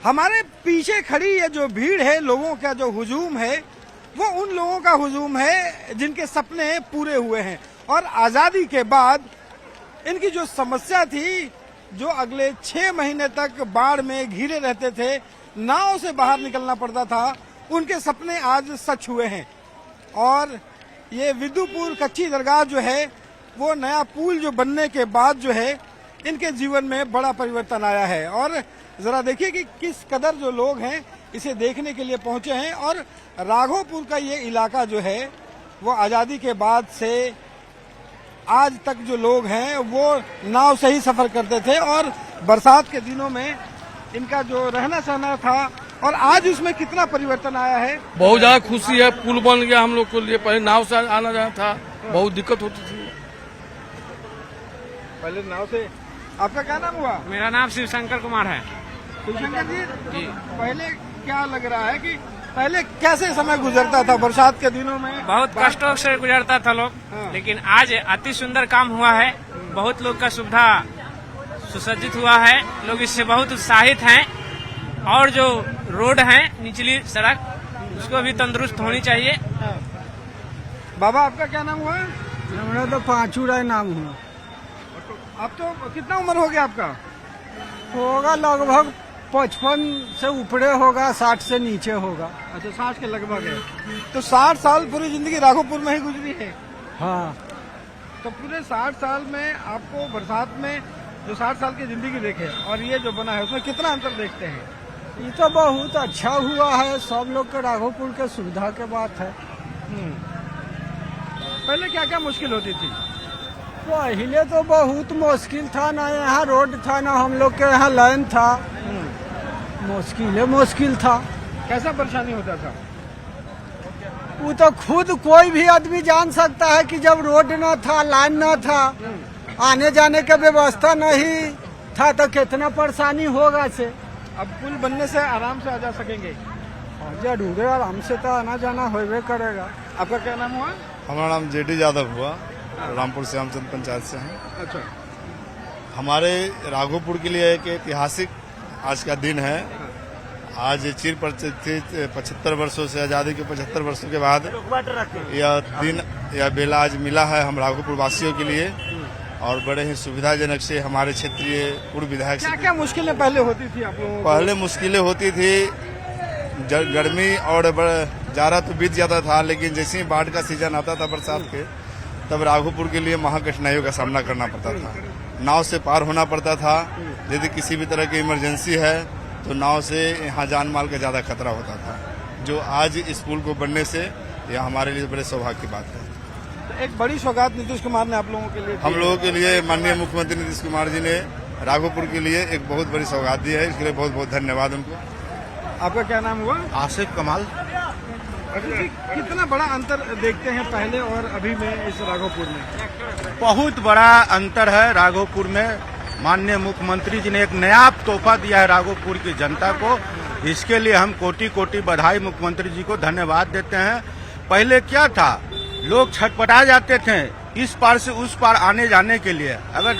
हमारे पीछे खड़ी ये जो भीड़ है, लोगों का जो हुजूम है, वो उन लोगों का हुजूम है जिनके सपने पूरे हुए हैं। और आजादी के बाद इनकी जो समस्या थी, जो अगले 6 महीने तक बाढ़ में घिरे रहते थे, नाव से बाहर निकलना पड़ता था, उनके सपने आज सच हुए हैं। और ये विदुपुर कच्ची दरगाह जो है, वो नया पुल जो बनने के बाद जो है, इनके जीवन में बड़ा परिवर्तन आया है। और जरा देखिए कि किस कदर जो लोग हैं इसे देखने के लिए पहुंचे हैं। और राघोपुर का ये इलाका जो है, वो आजादी के बाद से आज तक जो लोग हैं वो नाव से ही सफर करते थे, और बरसात के दिनों में इनका जो रहना सहना था, और आज उसमें कितना परिवर्तन आया है। बहुत ज्यादा खुशी है, पुल बन गया हम लोग के लिए। पहले नाव से आना जाना था, बहुत दिक्कत होती थी पहले नाव से। आपका क्या नाम हुआ? मेरा नाम शिवशंकर कुमार है। शिवशंकर जी, पहले क्या लग रहा है कि पहले कैसे समय गुजरता था बरसात के दिनों में? बहुत कष्टों से गुजरता था लोग, लेकिन आज अति सुंदर काम हुआ है। बहुत लोग का सुविधा सुसज्जित हुआ है, लोग इससे बहुत उत्साहित हैं। और जो रोड है, निचली सड़क, उसको भी तंदुरुस्त होनी चाहिए। बाबा, आपका क्या नाम हुआ? मेरा तो पांचू राय नाम हुआ। अब तो कितना उम्र हो गया आपका? होगा लगभग 55 से ऊपरे होगा, 60 से नीचे होगा। अच्छा, 60 के लगभग है। तो 60 साल पूरी जिंदगी राघोपुर में ही गुजरी है। हाँ, तो पूरे 60 साल में आपको बरसात में जो 60 साल की जिंदगी देखे और ये जो बना है, उसमें कितना अंतर देखते हैं? ये तो बहुत अच्छा हुआ है, सब लोग के राघोपुर के सुविधा के बात है। पहले क्या क्या मुश्किल होती थी? पहले तो बहुत मुश्किल था, ना यहाँ रोड था, ना हम लोग के यहाँ लाइन था। मुश्किल था। कैसा परेशानी होता था? वो तो खुद कोई भी आदमी जान सकता है कि जब रोड न था, लाइन न था, आने जाने की व्यवस्था नहीं था, तो कितना परेशानी होगा से। अब पुल बनने से आराम से आ जा सकेंगे? जरूर आराम से तो आना जाना होबे करेगा। आपका क्या नाम हुआ? हमारा नाम जेडी यादव हुआ, रामपुर श्यामचंद पंचायत से हैं। अच्छा। हमारे राघोपुर के लिए एक ऐतिहासिक आज का दिन है। आज चिर परिचित 75 वर्षों से, आजादी के 75 वर्षों के बाद यह दिन, यह बेला आज मिला है हम राघोपुर वासियों के लिए। और बड़े ही सुविधाजनक से हमारे क्षेत्रीय पूर्व विधायक क्या क्या मुश्किलें पहले होती थी आप लोगों को? पहले मुश्किलें होती थी, गर्मी और जाड़ा तो बीत जाता था, लेकिन जैसे ही बाढ़ का सीजन आता था बरसात के, तब राघोपुर के लिए महा कठिनाइयों का सामना करना पड़ता था। नाव से पार होना पड़ता था। यदि किसी भी तरह की इमरजेंसी है तो नाव से यहाँ जान माल का ज्यादा खतरा होता था, जो आज इस पुल को बनने से यह हमारे लिए बड़े सौभाग्य की बात है। तो एक बड़ी सौगात नीतीश कुमार ने आप लोगों के लिए, हम लोगों के लिए माननीय मुख्यमंत्री नीतीश कुमार जी ने राघोपुर के लिए एक बहुत बड़ी सौगात दी है, इसके लिए बहुत बहुत धन्यवाद उनको। आपका क्या नाम हुआ? आसिफ कमाल। कितना बड़ा अंतर देखते हैं पहले और अभी में इस राघोपुर में? बहुत बड़ा अंतर है राघोपुर में। माननीय मुख्यमंत्री जी ने एक नया तोहफा दिया है राघोपुर की जनता को, इसके लिए हम कोटि कोटि बधाई मुख्यमंत्री जी को धन्यवाद देते हैं। पहले क्या था, लोग छटपटा जाते थे इस पार से उस पार आने जाने के लिए। अगर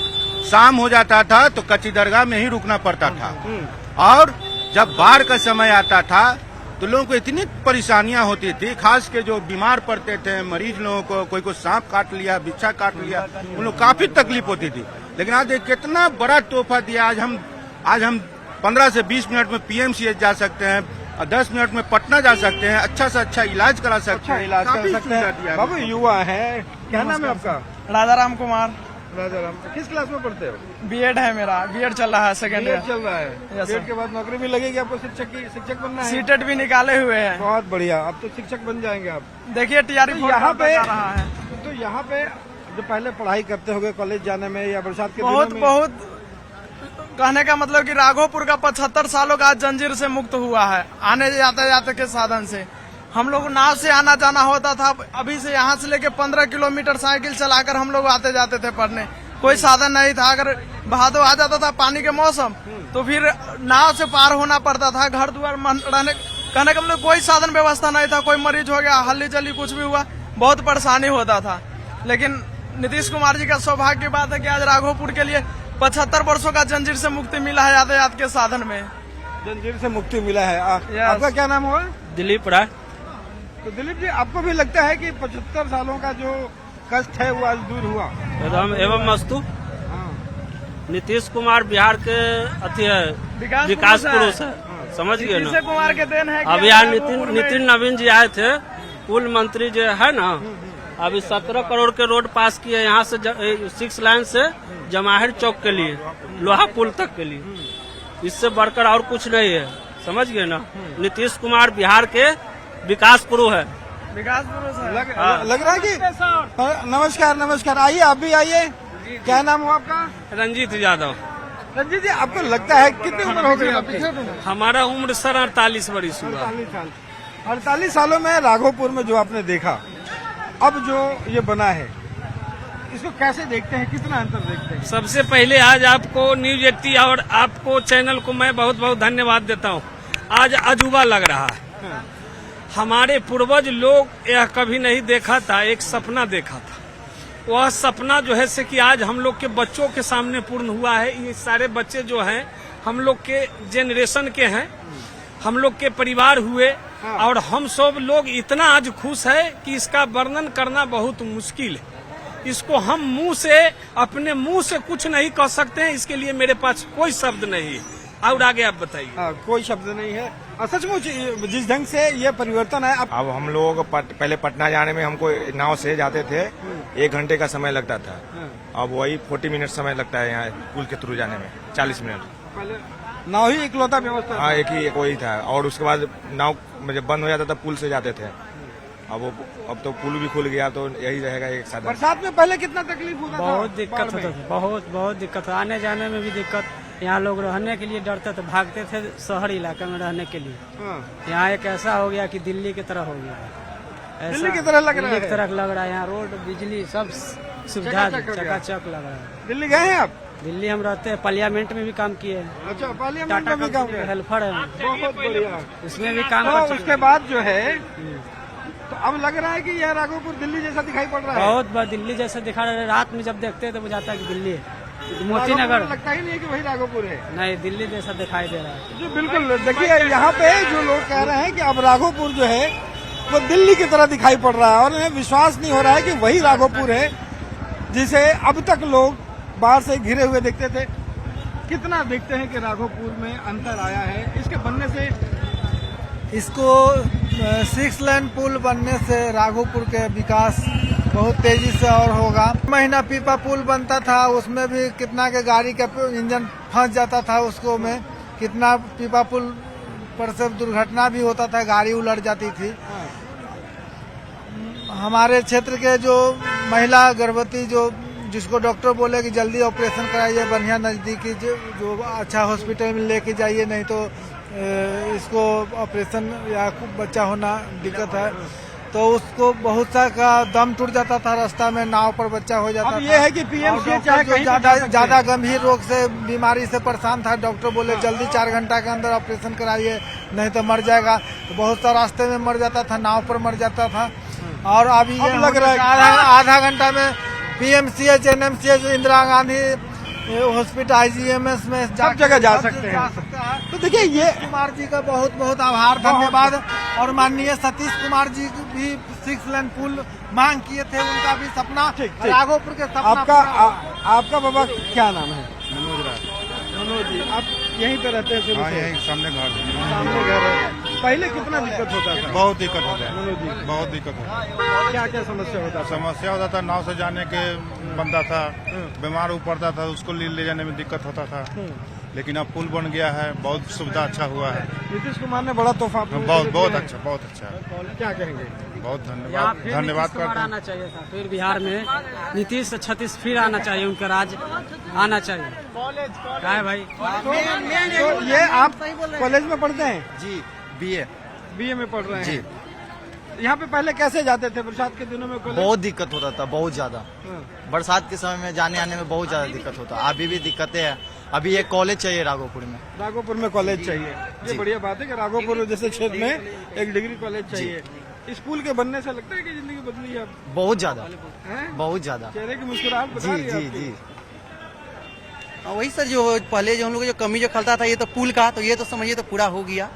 शाम हो जाता था तो कच्ची दरगाह में ही रुकना पड़ता था, और जब बाढ़ का समय आता था तो लोगों को इतनी परेशानियां होती थी, खास के जो बीमार पड़ते थे मरीज लोगों को, कोई को सांप काट लिया, बिच्छा काट लिया, उन लोग काफी तकलीफ होती थी। लेकिन आज एक कितना बड़ा तोहफा दिया। आज हम 15 से 20 मिनट में पीएमसीएच जा सकते हैं, और 10 मिनट में पटना जा सकते हैं, अच्छा से अच्छा इलाज करा सकते हैं। इलाज कर सकते हैं। बाबू, युवा है, क्या नाम है आपका? राजाराम कुमार। राजाराम, किस क्लास में पढ़ते हो? बीएड है मेरा, बीएड चल रहा है, सेकेंड ईयर चल रहा है। बीएड के बाद नौकरी भी लगेगी आपको? शिक्षक बनना है? सीटेट भी निकाले हुए हैं। बहुत बढ़िया, अब तो शिक्षक बन जाएंगे आप। देखिए टीआरपी यहाँ पे तो यहाँ पे जो पहले पढ़ाई करते होंगे कॉलेज जाने में या बरसात के बहुत दिनों में, बहुत कहने का मतलब कि राघोपुर का 75 सालों का जंजीर से मुक्त हुआ है। आने जाते के साधन से हम लोग नाव से आना जाना होता था। अभी से यहाँ से लेके 15 किलोमीटर साइकिल चलाकर हम लोग आते जाते थे पढ़ने। कोई साधन नहीं था। अगर भादो आ जाता था पानी के मौसम, तो फिर नाव से पार होना पड़ता था। घर द्वार रहने, कहने का मतलब कोई साधन व्यवस्था नहीं था। कोई मरीज हो गया, हल्ली चली कुछ भी हुआ, बहुत परेशानी होता था। लेकिन नीतीश कुमार जी का सौभाग्य की बात है कि आज राघोपुर के लिए 75 वर्षों का जंजीर से मुक्ति मिला है यातायात के साधन में। जंजीर से मुक्ति मिला है। आपका क्या नाम हुआ? दिलीप राय। तो दिलीप जी, आपको भी लगता है कि 75 सालों का जो कष्ट है वो आज दूर हुआ? एकदम एवं मस्तु। नीतीश कुमार बिहार के अति है, विकास पुरुष है, समझ गए ना। कुमार के देन है। अभी यहाँ नितिन नवीन जी आए थे, पुल मंत्री जो है ना, अभी 17 करोड़ के रोड पास किए यहाँ से 6 लाइन से जमाहिर चौक के लिए, लोहा पुल तक के लिए। इससे बढ़कर और कुछ नहीं है, समझ गए ना। नीतीश कुमार बिहार के विकास पुरुष है। विकास पुरुष है। लग रहा है कि नमस्कार नमस्कार, आइए आप भी आइए। क्या नाम हुआ आपका? रंजीत यादव। रंजीत जी, आपको लगता है कितनी उम्र हो गई आपकी? हमारा उम्र सर 48 वर्ष हुआ। 48 साल। 48 सालों में राघोपुर में जो आपने देखा, अब जो ये बना है, इसको कैसे देखते हैं, कितना अंतर देखते हैं? सबसे पहले आज आपको न्यूज 80 और आपको चैनल को मैं बहुत बहुत धन्यवाद देता हूँ। आज अजूबा लग रहा है। हमारे पूर्वज लोग यह कभी नहीं देखा था, एक सपना देखा था। वह सपना जो है से कि आज हम लोग के बच्चों के सामने पूर्ण हुआ है। ये सारे बच्चे जो हैं हम लोग के जेनरेशन के हैं, हम लोग के परिवार हुए, और हम सब लोग इतना आज खुश है कि इसका वर्णन करना बहुत मुश्किल है। इसको हम अपने मुंह से कुछ नहीं कह सकते हैं। इसके लिए मेरे पास कोई शब्द नहीं है। और आगे आप बताइए। कोई शब्द नहीं है। सचमुच जिस ढंग से ये परिवर्तन है। अब हम लोग पहले पटना जाने में हमको नाव से जाते थे, 1 घंटे का समय लगता था। अब वही 40 मिनट समय लगता है यहाँ पुल के थ्रू जाने में, 40 मिनट। पहले नाव ही इकलौता व्यवस्था? हाँ, एक ही था। और उसके बाद नाव जब बंद हो जाता था पुल से जाते थे। अब तो पुल भी खुल गया, तो यही रहेगा एक साधन। बरसात में पहले कितना तकलीफ होता था? बहुत दिक्कत होता था, बहुत दिक्कत। आने जाने में भी दिक्कत। यहाँ लोग रहने के लिए डरते थे, भागते थे शहर इलाके में रहने के लिए। यहाँ एक ऐसा हो गया कि दिल्ली की तरह हो गया। दिल्ली की तरह लग रहा है? दिल्ली की तरह लग रहा है। यहाँ रोड, बिजली, सब सुविधा चकाचक लग रहा है। दिल्ली गए हैं आप? दिल्ली हम रहते हैं, पार्लियामेंट में भी काम किए हैं। अच्छा, पार्लियामेंट में भी काम किए? हेल्पर है, बहुत बढ़िया। उसमें भी काम तो कर चुके। उसके बाद जो है, तो अब लग रहा है कि यह राघोपुर दिल्ली जैसा दिखाई पड़ रहा है। बहुत बार दिल्ली जैसा दिखा रहा है। रात में जब देखते हैं तो बुझाता है कि दिल्ली है। मोती नगर लगता ही नहीं है कि वही राघोपुर है। नहीं, दिल्ली जैसा दिखाई दे रहा है। जी बिल्कुल। देखिए, यहाँ पे जो लोग कह रहे हैं कि अब राघोपुर जो है वो दिल्ली की तरह दिखाई पड़ रहा है, और उन्हें विश्वास नहीं हो रहा है कि वही राघोपुर है जिसे अब तक लोग बाहर से घिरे हुए देखते थे। कितना देखते हैं कि राघोपुर में अंतर आया है इसके बनने से? इसको 6 लाइन पुल बनने से राघोपुर के विकास बहुत तेजी से और होगा। महीना पीपा पुल बनता था, उसमें भी कितना के गाड़ी का इंजन फंस जाता था, उसको में कितना पीपा पुल पर से दुर्घटना भी होता था, गाड़ी उलट जाती थी। हमारे क्षेत्र के जो महिला गर्भवती जिसको डॉक्टर बोले कि जल्दी ऑपरेशन कराइए, बढ़िया नजदीकी जो अच्छा हॉस्पिटल में लेके जाइए, नहीं तो इसको ऑपरेशन या बच्चा होना दिक्कत है, तो उसको बहुत सा का दम टूट जाता था रास्ता में, नाव पर बच्चा हो जाता था। ये है कि पीएमसी चाहे कहीं ज्यादा गंभीर रोग से बीमारी से परेशान था, डॉक्टर बोले जल्दी 4 घंटा के अंदर ऑपरेशन कराइए, नहीं तो मर जाएगा। तो बहुत सा रास्ते में मर जाता था, नाव पर मर जाता था। और अभी ये लग रहा है आधा घंटा में PMCH, NMCH, Indira Gandhi hospital, IGMS में सब जगह जा सकते हैं। तो देखिए, ये कुमार जी का बहुत बहुत आभार, धन्यवाद। और माननीय सतीश कुमार जी भी 6 लाइन पुल मांग किए थे, उनका भी सपना राघोपुर के सपना। आपका बाबा क्या नाम है? मनोज जी, आप यहीं पे रहते हैं? हाँ, यही सामने घर है। पहले कितना दिक्कत होता था? बहुत दिक्कत होता है, मनोज जी, बहुत दिक्कत होता है। क्या क्या समस्या होता था? समस्या होता था, नाव से जाने के बनता था, बीमार पड़ता था, उसको ले जाने में दिक्कत होता था। लेकिन अब पुल बन गया है, बहुत सुविधा अच्छा हुआ है। नीतीश कुमार ने बड़ा तोहफा बहुत अच्छा, बहुत अच्छा। क्या कहेंगे? यहाँ बहुत फिर धन्यवाद नीतीश कुमार करते आना चाहिए था, फिर बिहार में नीतीश 36 फिर आना चाहिए, उनका राज आना चाहिए। क्या है भाई? तो ये आप कॉलेज में पढ़ते हैं? जी, BA में पढ़ रहे हैं जी। यहाँ पे पहले कैसे जाते थे बरसात के दिनों में कॉलेज? बहुत दिक्कत होता था, बहुत ज्यादा। बरसात के समय में जाने आने में बहुत ज्यादा दिक्कत होता। अभी भी दिक्कतें हैं। अभी एक कॉलेज चाहिए राघोपुर में। राघोपुर में कॉलेज चाहिए, ये बढ़िया बात है कि राघोपुर जैसे क्षेत्र में एक डिग्री कॉलेज चाहिए। स्कूल के बनने से लगता है कि जिंदगी बदली है? बहुत ज्यादा, बहुत ज्यादा। चेहरे की मुस्कुराहट बता जी रही है जी आपकी। जी। वही सर, जो पहले जो हम लोग जो कमी जो खलता था ये तो पुल का, तो ये तो समझिए तो पूरा हो गया।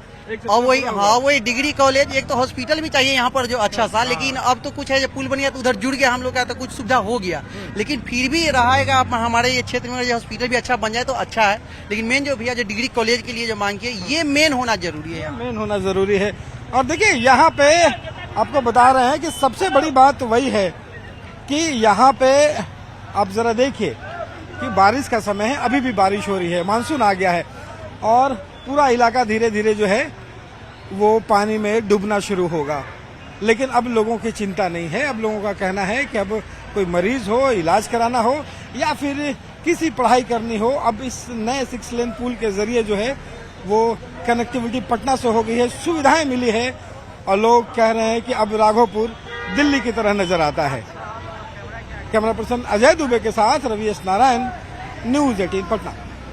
और वही वही डिग्री कॉलेज, एक तो हॉस्पिटल भी चाहिए यहाँ पर जो अच्छा सा, लेकिन अब तो कुछ है, जब पुल बन गया तो उधर जुड़ गया हम लोग का, तो कुछ सुविधा हो गया। लेकिन फिर भी रहेगा हमारे ये क्षेत्र में, जो हॉस्पिटल भी अच्छा बन जाए तो अच्छा है। लेकिन मेन जो भैया जो डिग्री कॉलेज के लिए जो मांग किए, ये मेन होना जरूरी है, मेन होना जरूरी है। और देखिए यहाँ पे आपको बता रहे हैं कि सबसे बड़ी बात वही है कि यहाँ पे आप जरा देखिए कि बारिश का समय है, अभी भी बारिश हो रही है, मानसून आ गया है और पूरा इलाका धीरे धीरे जो है वो पानी में डूबना शुरू होगा। लेकिन अब लोगों की चिंता नहीं है। अब लोगों का कहना है कि अब कोई मरीज हो, इलाज कराना हो या फिर किसी पढ़ाई करनी हो, अब इस नए 6 लेन पुल के जरिए जो है वो कनेक्टिविटी पटना से हो गई है, सुविधाएं मिली है और लोग कह रहे हैं कि अब राघोपुर दिल्ली की तरह नजर आता है। कैमरा पर्सन अजय दुबे के साथ रवि एस नारायण, न्यूज 18 पटना।